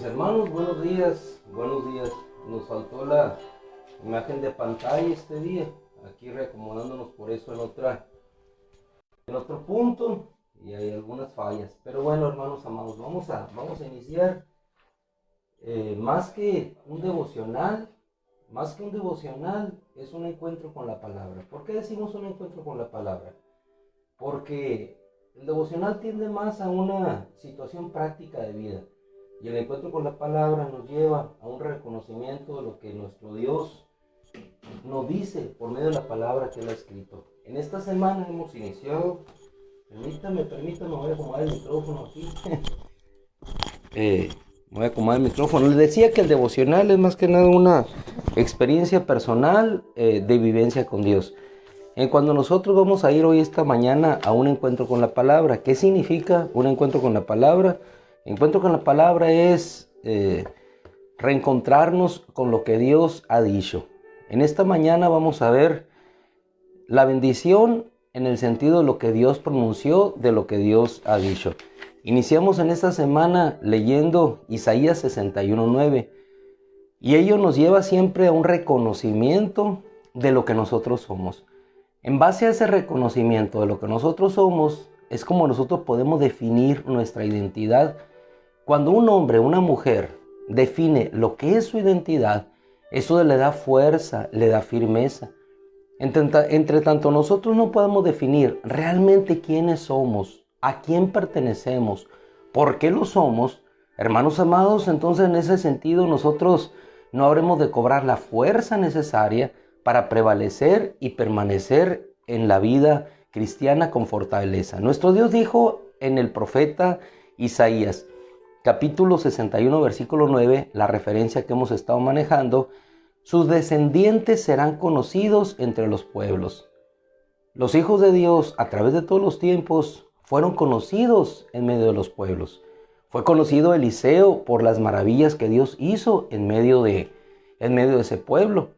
Mis hermanos, buenos días, buenos días. Nos faltó la imagen de pantalla este día, aquí reacomodándonos por eso en otro punto, y hay algunas fallas. Pero bueno, hermanos amados, vamos a iniciar. Más que un devocional, es un encuentro con la palabra. ¿Por qué decimos un encuentro con la palabra? Porque el devocional tiende más a una situación práctica de vida, y el encuentro con la palabra nos lleva a un reconocimiento de lo que nuestro Dios nos dice por medio de la palabra que Él ha escrito. En esta semana hemos iniciado, permítame, voy a acomodar el micrófono aquí. Voy a acomodar el micrófono. Les decía que el devocional es más que nada una experiencia personal de vivencia con Dios. Cuando nosotros vamos a ir hoy esta mañana a un encuentro con la palabra, ¿qué significa un encuentro con la palabra? Encuentro con la palabra es reencontrarnos con lo que Dios ha dicho. En esta mañana vamos a ver la bendición en el sentido de lo que Dios pronunció, de lo que Dios ha dicho. Iniciamos en esta semana leyendo Isaías 61:9, y ello nos lleva siempre a un reconocimiento de lo que nosotros somos. En base a ese reconocimiento de lo que nosotros somos, es como nosotros podemos definir nuestra identidad. Cuando un hombre o una mujer define lo que es su identidad, eso le da fuerza, le da firmeza. Entre tanto nosotros no podemos definir realmente quiénes somos, a quién pertenecemos, por qué lo somos, hermanos amados, entonces en ese sentido nosotros no habremos de cobrar la fuerza necesaria para prevalecer y permanecer en la vida cristiana con fortaleza. Nuestro Dios dijo en el profeta Isaías, capítulo 61, versículo 9, la referencia que hemos estado manejando: sus descendientes serán conocidos entre los pueblos. Los hijos de Dios a través de todos los tiempos fueron conocidos en medio de los pueblos. Fue conocido Eliseo por las maravillas que Dios hizo en medio de ese pueblo.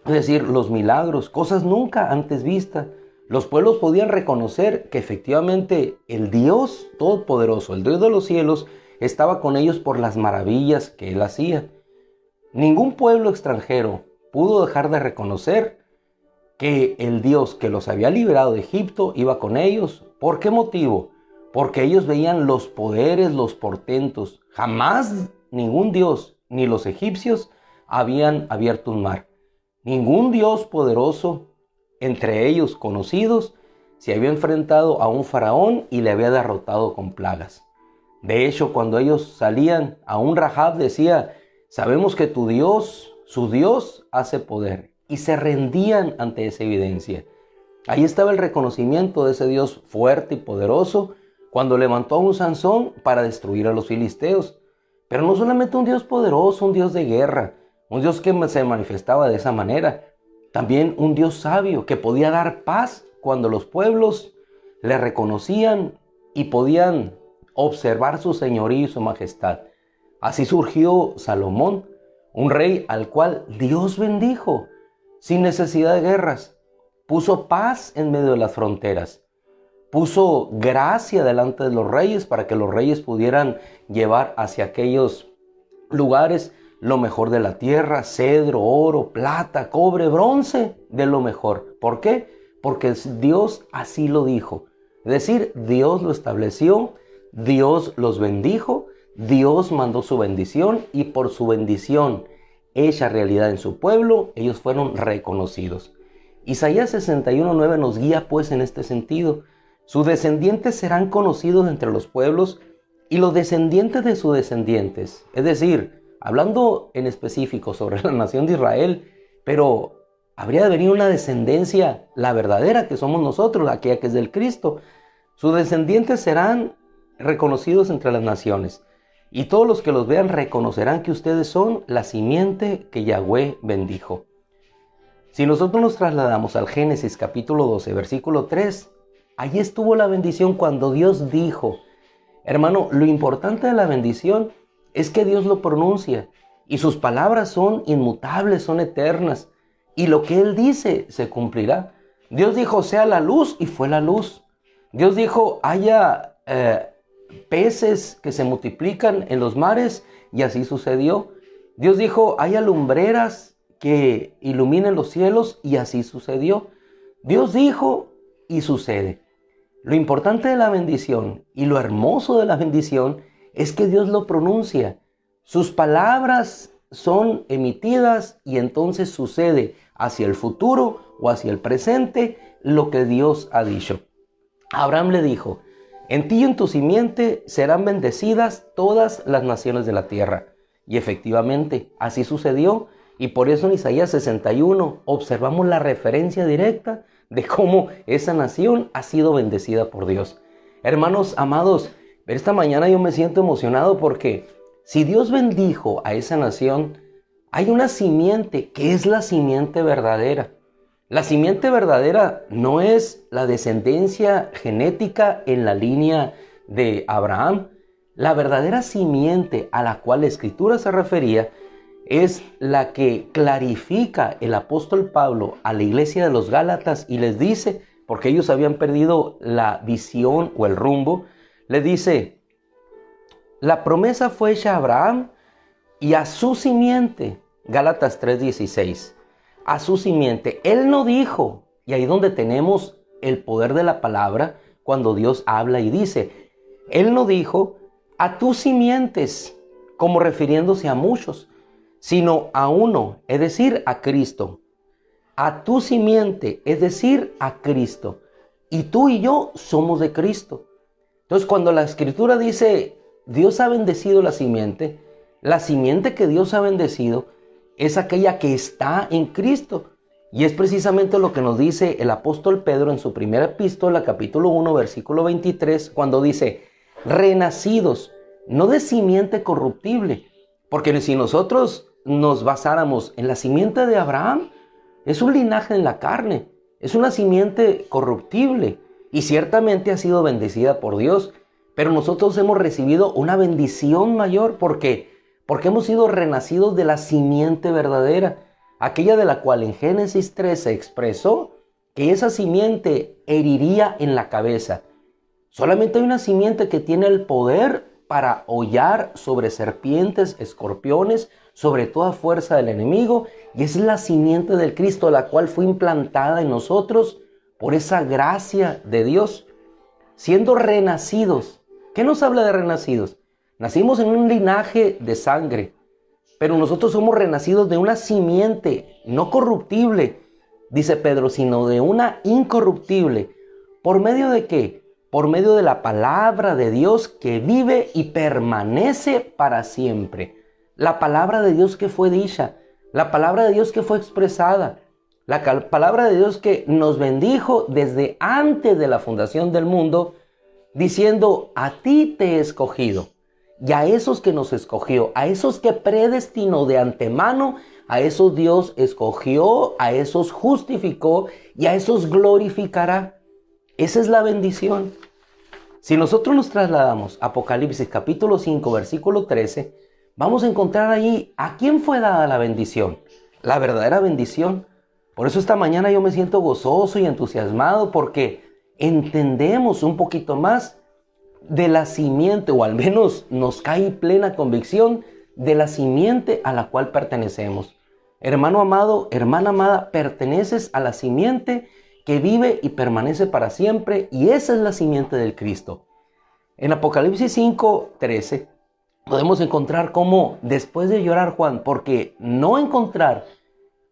Es decir, los milagros, cosas nunca antes vistas. Los pueblos podían reconocer que efectivamente el Dios Todopoderoso, el Dios de los cielos, estaba con ellos por las maravillas que Él hacía. Ningún pueblo extranjero pudo dejar de reconocer que el Dios que los había liberado de Egipto iba con ellos. ¿Por qué motivo? Porque ellos veían los poderes, los portentos. Jamás ningún Dios, ni los egipcios, habían abierto un mar. Ningún Dios poderoso, entre ellos conocidos, se había enfrentado a un faraón y le había derrotado con plagas. De hecho, cuando ellos salían, aún Rahab decía: sabemos que tu Dios, su Dios, hace poder. Y se rendían ante esa evidencia. Ahí estaba el reconocimiento de ese Dios fuerte y poderoso cuando levantó a un Sansón para destruir a los filisteos. Pero no solamente un Dios poderoso, un Dios de guerra, un Dios que se manifestaba de esa manera. También un Dios sabio que podía dar paz cuando los pueblos le reconocían y podían observar su señorío y su majestad. Así surgió Salomón, un rey al cual Dios bendijo sin necesidad de guerras. Puso paz en medio de las fronteras. Puso gracia delante de los reyes para que los reyes pudieran llevar hacia aquellos lugares lo mejor de la tierra: cedro, oro, plata, cobre, bronce, de lo mejor. ¿Por qué? Porque Dios así lo dijo. Es decir, Dios lo estableció, Dios los bendijo, Dios mandó su bendición, y por su bendición hecha realidad en su pueblo, ellos fueron reconocidos. Isaías 61:9 nos guía pues en este sentido. Sus descendientes serán conocidos entre los pueblos, y los descendientes de sus descendientes. Es decir, hablando en específico sobre la nación de Israel, pero habría de venir una descendencia, la verdadera, que somos nosotros, aquella que es del Cristo. Sus descendientes serán reconocidos entre las naciones, y todos los que los vean reconocerán que ustedes son la simiente que Yahweh bendijo. Si nosotros nos trasladamos al Génesis capítulo 12, versículo 3, allí estuvo la bendición cuando Dios dijo. Hermano, lo importante de la bendición es que Dios lo pronuncia, y sus palabras son inmutables, son eternas, y lo que Él dice se cumplirá. Dios dijo: sea la luz, y fue la luz. Dios dijo: haya peces que se multiplican en los mares, y así sucedió. Dios dijo, haya lumbreras que iluminen los cielos, y así sucedió. Dios dijo y sucede. Lo importante de la bendición y lo hermoso de la bendición es que Dios lo pronuncia. Sus palabras son emitidas y entonces sucede hacia el futuro o hacia el presente lo que Dios ha dicho. Abraham le dijo, en ti y en tu simiente serán bendecidas todas las naciones de la tierra. Y efectivamente, así sucedió. Y por eso en Isaías 61 observamos la referencia directa de cómo esa nación ha sido bendecida por Dios. Hermanos amados, esta mañana yo me siento emocionado porque si Dios bendijo a esa nación, hay una simiente que es la simiente verdadera. La simiente verdadera no es la descendencia genética en la línea de Abraham. La verdadera simiente a la cual la Escritura se refería es la que clarifica el apóstol Pablo a la iglesia de los Gálatas y les dice, porque ellos habían perdido la visión o el rumbo, les dice, la promesa fue hecha a Abraham y a su simiente. Gálatas 3:16. A su simiente. Él no dijo, y ahí donde tenemos el poder de la palabra, cuando Dios habla y dice, Él no dijo a tus simientes, como refiriéndose a muchos, sino a uno, es decir, a Cristo. A tu simiente, es decir, a Cristo. Y tú y yo somos de Cristo. Entonces, cuando la Escritura dice, Dios ha bendecido la simiente que Dios ha bendecido es aquella que está en Cristo. Y es precisamente lo que nos dice el apóstol Pedro en su primera epístola, capítulo 1, versículo 23, cuando dice, renacidos, no de simiente corruptible. Porque si nosotros nos basáramos en la simiente de Abraham, es un linaje en la carne, es una simiente corruptible y ciertamente ha sido bendecida por Dios, pero nosotros hemos recibido una bendición mayor porque hemos sido renacidos de la simiente verdadera, aquella de la cual en Génesis 3 se expresó que esa simiente heriría en la cabeza. Solamente hay una simiente que tiene el poder para hollar sobre serpientes, escorpiones, sobre toda fuerza del enemigo, y es la simiente del Cristo, la cual fue implantada en nosotros por esa gracia de Dios, siendo renacidos. ¿Qué nos habla de renacidos? Nacimos en un linaje de sangre, pero nosotros somos renacidos de una simiente no corruptible, dice Pedro, sino de una incorruptible. ¿Por medio de qué? Por medio de la palabra de Dios que vive y permanece para siempre. La palabra de Dios que fue dicha, la palabra de Dios que fue expresada, la palabra de Dios que nos bendijo desde antes de la fundación del mundo, diciendo, a ti te he escogido. Y a esos que nos escogió, a esos que predestinó de antemano, a esos Dios escogió, a esos justificó y a esos glorificará. Esa es la bendición. Si nosotros nos trasladamos a Apocalipsis capítulo 5, versículo 13, vamos a encontrar ahí a quién fue dada la bendición, la verdadera bendición. Por eso esta mañana yo me siento gozoso y entusiasmado porque entendemos un poquito más de la simiente, o al menos nos cae plena convicción de la simiente a la cual pertenecemos. Hermano amado, hermana amada, perteneces a la simiente que vive y permanece para siempre, y esa es la simiente del Cristo. En Apocalipsis 5:13 podemos encontrar cómo después de llorar Juan, porque no encontrar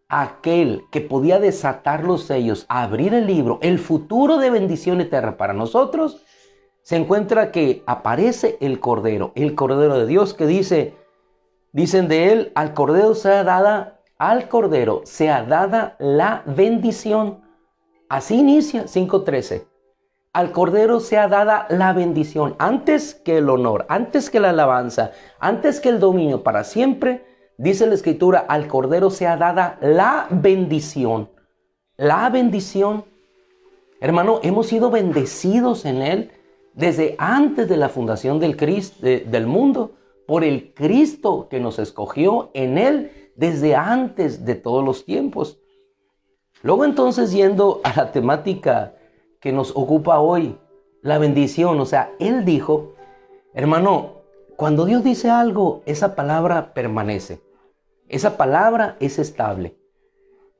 aquel que podía desatar los sellos, abrir el libro, el futuro de bendición eterna para nosotros, se encuentra que aparece el Cordero de Dios, que dicen de él, al Cordero sea dada la bendición. Así inicia 5:13. Al Cordero sea dada la bendición, antes que el honor, antes que la alabanza, antes que el dominio para siempre, dice la Escritura, al Cordero sea dada la bendición. La bendición. Hermano, hemos sido bendecidos en él desde antes de la fundación del mundo, por el Cristo que nos escogió en él desde antes de todos los tiempos. Luego entonces, yendo a la temática que nos ocupa hoy, la bendición, o sea, él dijo, hermano, Cuando Dios dice algo, esa palabra permanece. Esa palabra es estable.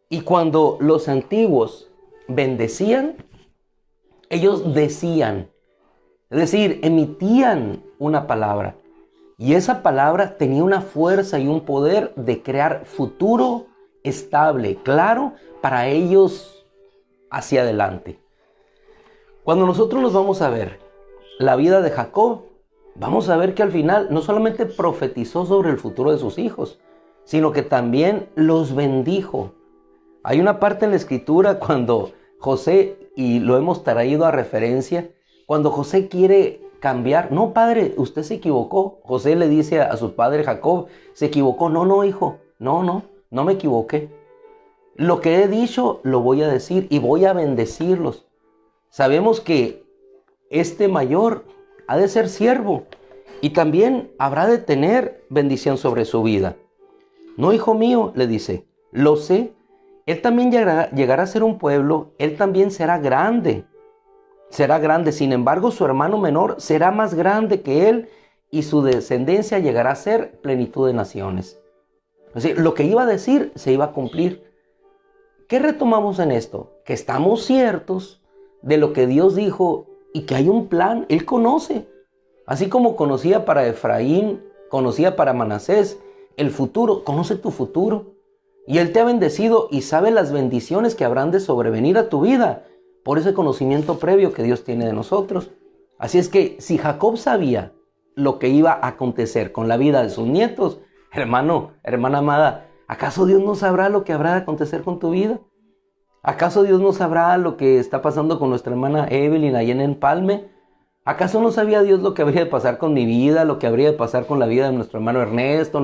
Y cuando los antiguos bendecían, ellos decían, es decir, emitían una palabra. Y esa palabra tenía una fuerza y un poder de crear futuro estable, claro, para ellos hacia adelante. Cuando nosotros nos vamos a ver la vida de Jacob, vamos a ver que al final no solamente profetizó sobre el futuro de sus hijos, sino que también los bendijo. Hay una parte en la escritura cuando José, y lo hemos traído a referencia, cuando José quiere cambiar, no padre, usted se equivocó. José le dice a su padre Jacob, se equivocó. No hijo, no me equivoqué. Lo que he dicho lo voy a decir y voy a bendecirlos. Sabemos que este mayor ha de ser siervo y también habrá de tener bendición sobre su vida. No, hijo mío, le dice, lo sé, él también llegará a ser un pueblo, él también será grande, sin embargo su hermano menor será más grande que él y su descendencia llegará a ser plenitud de naciones. Es decir, lo que iba a decir se iba a cumplir. ¿Qué retomamos en esto? Que estamos ciertos de lo que Dios dijo y que hay un plan, Él conoce. Así como conocía para Efraín, conocía para Manasés el futuro, conoce tu futuro. Y Él te ha bendecido y sabe las bendiciones que habrán de sobrevenir a tu vida por ese conocimiento previo que Dios tiene de nosotros. Así es que si Jacob sabía lo que iba a acontecer con la vida de sus nietos, hermano, hermana amada, ¿acaso Dios no sabrá lo que habrá de acontecer con tu vida? ¿Acaso Dios no sabrá lo que está pasando con nuestra hermana Evelyn allá en Empalme? ¿Acaso no sabía Dios lo que habría de pasar con mi vida, lo que habría de pasar con la vida de nuestro hermano Ernesto,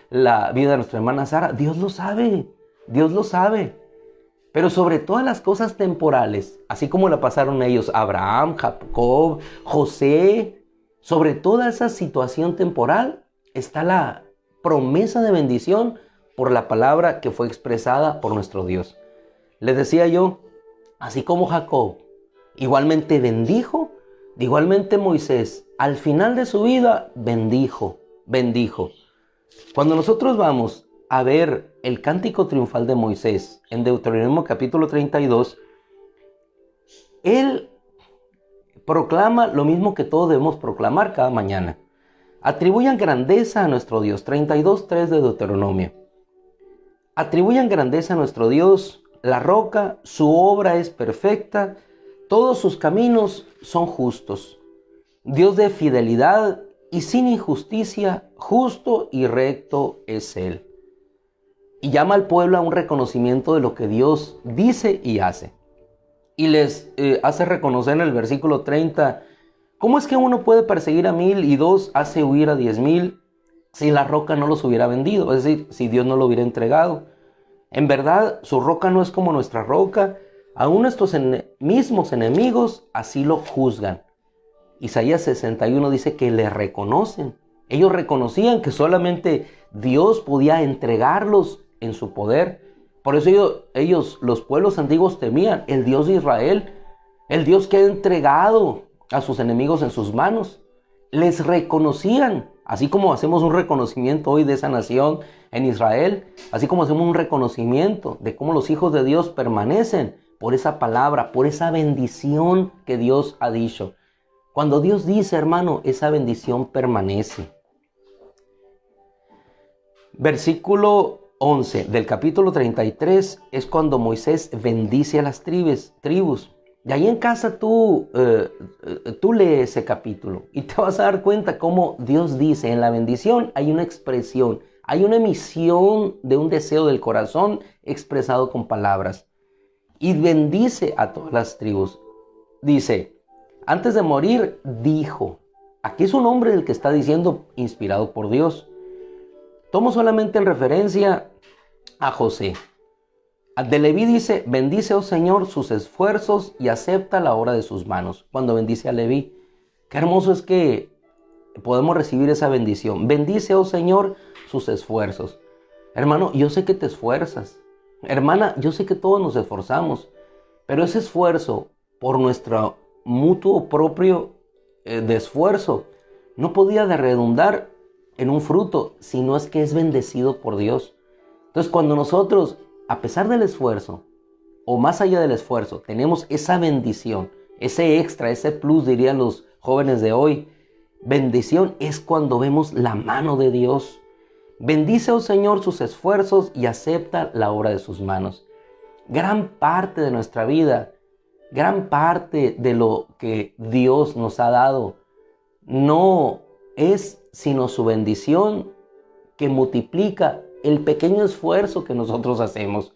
la vida de nuestra hermana Sara? Dios lo sabe, Dios lo sabe. Pero sobre todas las cosas temporales, así como la pasaron ellos, Abraham, Jacob, José, sobre toda esa situación temporal está la promesa de bendición por la palabra que fue expresada por nuestro Dios. Les decía yo, así como Jacob igualmente bendijo, igualmente Moisés al final de su vida bendijo. Cuando nosotros vamos a ver el cántico triunfal de Moisés en Deuteronomio capítulo 32, él proclama lo mismo que todos debemos proclamar cada mañana. Atribuyan grandeza a nuestro Dios. 32:3 de Deuteronomio. Atribuyan grandeza a nuestro Dios, la roca, su obra es perfecta, todos sus caminos son justos. Dios de fidelidad y sin injusticia, justo y recto es Él. Y llama al pueblo a un reconocimiento de lo que Dios dice y hace. Y les hace reconocer en el versículo 30, ¿cómo es que uno puede perseguir a 1000 y dos hace huir a 10,000 si la roca no los hubiera vendido? Es decir, si Dios no lo hubiera entregado. En verdad, su roca no es como nuestra roca. Aún nuestros mismos enemigos así lo juzgan. Isaías 61 dice que le reconocen. Ellos reconocían que solamente Dios podía entregarlos en su poder. Por eso ellos, los pueblos antiguos, temían el Dios de Israel, el Dios que ha entregado a sus enemigos en sus manos. Les reconocían, así como hacemos un reconocimiento hoy de esa nación en Israel, así como hacemos un reconocimiento de cómo los hijos de Dios permanecen por esa palabra, por esa bendición que Dios ha dicho. Cuando Dios dice, hermano, esa bendición permanece. Versículo 11 del capítulo 33 es cuando Moisés bendice a las tribus. De ahí en casa tú lees ese capítulo y te vas a dar cuenta cómo Dios dice, en la bendición hay una expresión, hay una emisión de un deseo del corazón expresado con palabras. Y bendice a todas las tribus. Dice, antes de morir, dijo. Aquí es un hombre el que está diciendo, inspirado por Dios. Tomo solamente en referencia a José. De Leví dice, bendice, oh Señor, sus esfuerzos y acepta la obra de sus manos. Cuando bendice a Leví, qué hermoso es que podemos recibir esa bendición. Bendice, oh Señor, sus esfuerzos. Hermano, yo sé que te esfuerzas. Hermana, yo sé que todos nos esforzamos, pero ese esfuerzo por nuestro mutuo propio de esfuerzo no podía de redundar en un fruto, sino es que es bendecido por Dios. Entonces, cuando nosotros, a pesar del esfuerzo, o más allá del esfuerzo, tenemos esa bendición, ese extra, ese plus, dirían los jóvenes de hoy, bendición es cuando vemos la mano de Dios. Bendice, oh Señor, sus esfuerzos y acepta la obra de sus manos. Gran parte de nuestra vida, gran parte de lo que Dios nos ha dado, no es sino su bendición que multiplica el pequeño esfuerzo que nosotros hacemos.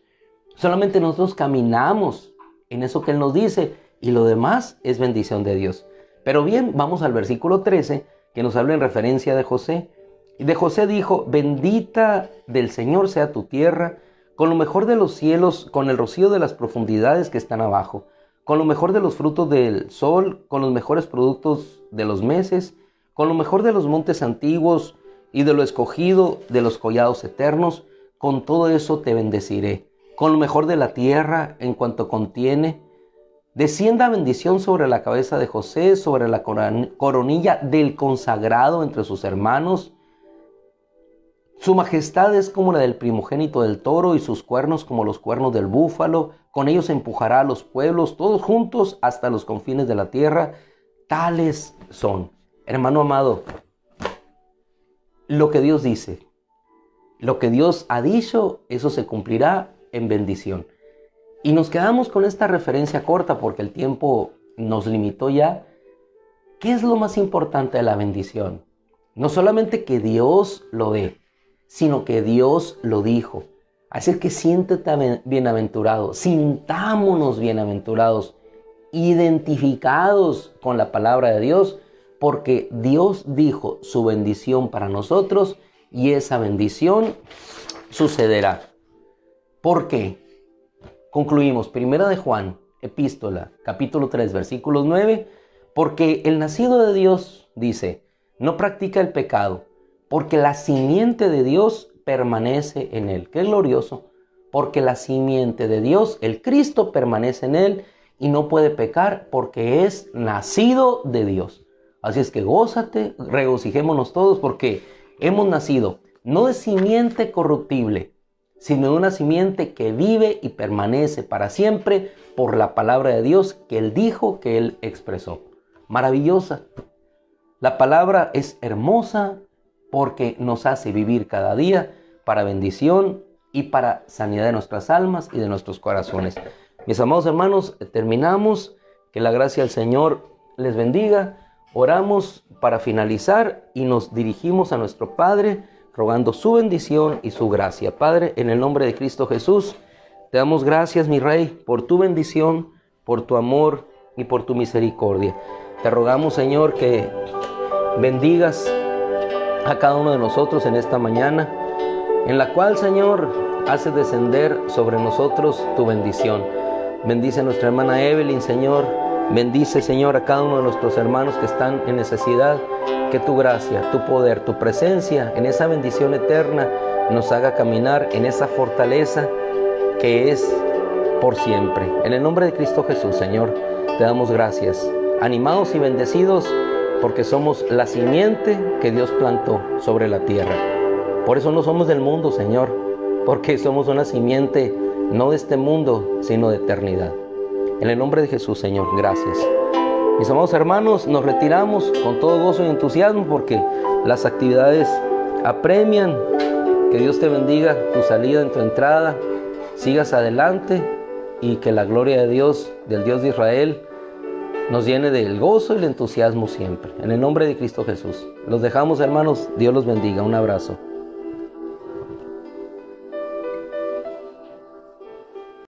Solamente nosotros caminamos en eso que Él nos dice y lo demás es bendición de Dios. Pero bien, vamos al versículo 13 que nos habla en referencia de José. Y de José dijo: bendita del Señor sea tu tierra, con lo mejor de los cielos, con el rocío de las profundidades que están abajo, con lo mejor de los frutos del sol, con los mejores productos de los meses, con lo mejor de los montes antiguos y de lo escogido de los collados eternos, con todo eso te bendeciré. Con lo mejor de la tierra en cuanto contiene, descienda bendición sobre la cabeza de José, sobre la coronilla del consagrado entre sus hermanos. Su majestad es como la del primogénito del toro y sus cuernos como los cuernos del búfalo. Con ellos empujará a los pueblos, todos juntos hasta los confines de la tierra. Tales son. Hermano amado, lo que Dios dice, lo que Dios ha dicho, eso se cumplirá en bendición. Y nos quedamos con esta referencia corta porque el tiempo nos limitó ya. ¿Qué es lo más importante de la bendición? No solamente que Dios lo dé, sino que Dios lo dijo. Así que siéntete bienaventurado, sintámonos bienaventurados, identificados con la palabra de Dios, porque Dios dijo su bendición para nosotros y esa bendición sucederá. ¿Por qué? Concluimos, Primera de Juan, epístola, capítulo 3, versículos 9, porque el nacido de Dios, dice, no practica el pecado, porque la simiente de Dios permanece en él. ¡Qué glorioso! Porque la simiente de Dios, el Cristo, permanece en él y no puede pecar porque es nacido de Dios. Así es que gózate, regocijémonos todos porque hemos nacido no de simiente corruptible, sino de una simiente que vive y permanece para siempre por la palabra de Dios que Él dijo, que Él expresó. Maravillosa. La palabra es hermosa porque nos hace vivir cada día para bendición y para sanidad de nuestras almas y de nuestros corazones. Mis amados hermanos, terminamos. Que la gracia del Señor les bendiga. Oramos para finalizar y nos dirigimos a nuestro Padre rogando su bendición y su gracia. Padre, en el nombre de Cristo Jesús, te damos gracias, mi Rey, por tu bendición, por tu amor y por tu misericordia. Te rogamos, Señor, que bendigas a cada uno de nosotros en esta mañana, en la cual, Señor, haces descender sobre nosotros tu bendición. Bendice a nuestra hermana Evelyn, Señor. Bendice, Señor, a cada uno de nuestros hermanos que están en necesidad. Que tu gracia, tu poder, tu presencia en esa bendición eterna nos haga caminar en esa fortaleza que es por siempre. En el nombre de Cristo Jesús, Señor, te damos gracias. Animados y bendecidos porque somos la simiente que Dios plantó sobre la tierra. Por eso no somos del mundo, Señor, porque somos una simiente no de este mundo, sino de eternidad. En el nombre de Jesús, Señor, gracias. Mis amados hermanos, nos retiramos con todo gozo y entusiasmo porque las actividades apremian. Que Dios te bendiga tu salida en tu entrada. Sigas adelante y que la gloria de Dios, del Dios de Israel, nos llene del gozo y el entusiasmo siempre. En el nombre de Cristo Jesús. Los dejamos, hermanos. Dios los bendiga. Un abrazo.